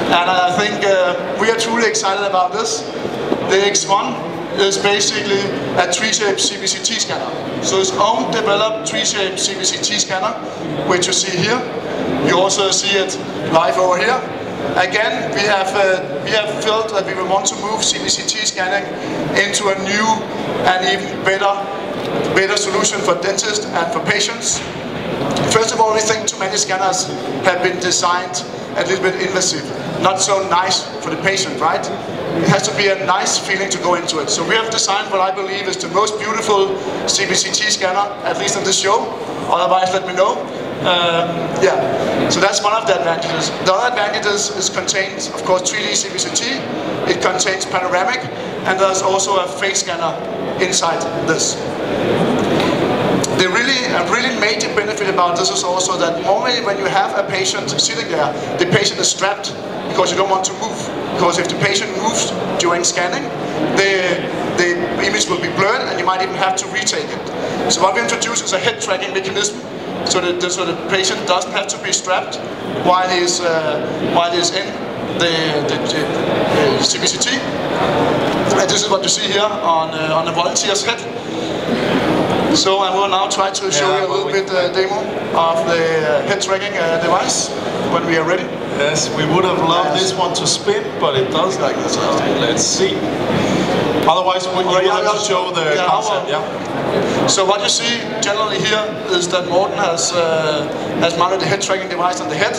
And I think we are truly excited about this. The X1 is basically a 3-shape CBCT scanner. So it's own developed 3-shape CBCT scanner, which you see here. You also see it live over here. Again, we have felt that we will want to move CBCT scanning into a new and even better solution for dentists and for patients. First of all, we think too many scanners have been designed a little bit invasive, not so nice for the patient, right? It has to be a nice feeling to go into it. So we have designed what I believe is the most beautiful CBCT scanner, at least on this show. Otherwise, let me know. Yeah, so that's one of the advantages. The other advantages is contains, of course, 3D CBCT. It contains panoramic, and there's also a face scanner inside this. The really major benefit about this is also that normally when you have a patient sitting there, the patient is strapped because you don't want to move. Because if the patient moves during scanning, the image will be blurred and you might even have to retake it. So what we introduce is a head tracking mechanism, so the patient doesn't have to be strapped while he's in the CBCT. And this is what you see here on the volunteer's head. So I will now try to show you a little bit demo of the head tracking device when we are ready. Yes, we would have loved this one to spin, but it does like this. Let's see. Otherwise, we will have to show the concept. So what you see generally here is that Morten has mounted the head tracking device on the head.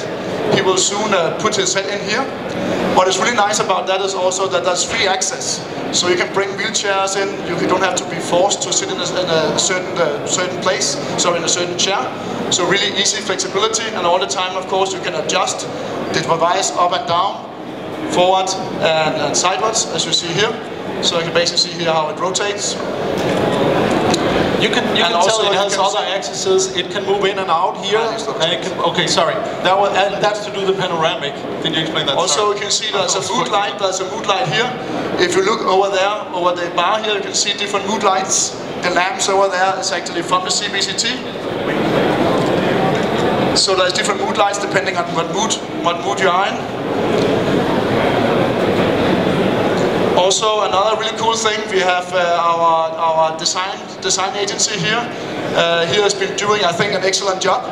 He will soon put his head in here. What is really nice about that is also that there's free access. So you can bring wheelchairs in, you don't have to be forced to sit in a certain place, so in a certain chair. So really easy flexibility, and all the time, of course, you can adjust the device up and down, forward and sideways, as you see here. So you can basically see here how it rotates. You can tell it has other axes. It can move in and out here. Okay, sorry. That's to do the panoramic. Did you explain that? Also, you can see there's a mood light. There's a mood light here. If you look over there, over the bar here, you can see different mood lights. The lamps over there is actually from the CBCT. So there's different mood lights depending on what mood you are in. Also, another really cool thing, we have our design agency here. Here has been doing, I think, an excellent job.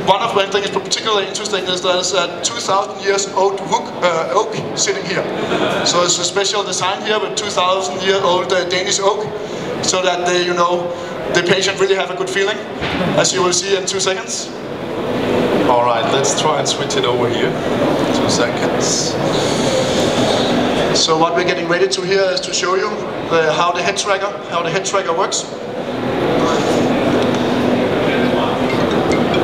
One of the things particularly interesting is there's a 2,000 years old oak sitting here. So it's a special design here with 2,000 year old Danish oak, so that the patient really have a good feeling, as you will see in 2 seconds. All right, let's try and switch it over here. 2 seconds. So what we're getting ready to here is to show you how the head tracker works.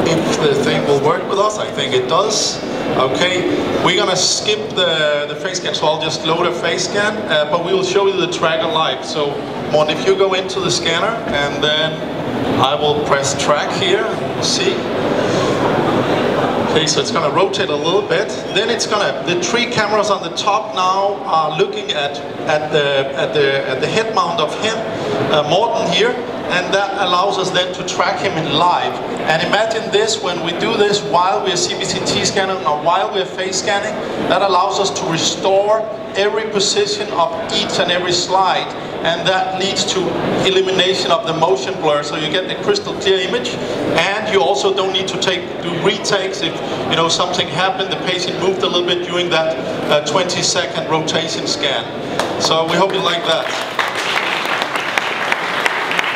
If the thing will work with us, I think it does. Okay, we're gonna skip the face scan, so I'll just load a face scan, but we will show you the tracker live. So, Morten, if you go into the scanner, and then I will press track here, see. Okay, so it's going to rotate a little bit. Then it's going to, the 3 cameras on the top now are looking at the head mount of him, Morten here, and that allows us then to track him in live. And imagine this, when we do this while we're CBCT scanning or while we're face scanning, that allows us to restore every position of each and every slide, and that leads to elimination of the motion blur, so you get the crystal clear image, and you also don't need to do retakes if something happened, the patient moved a little bit during that 20-second rotation scan. So we hope you like that.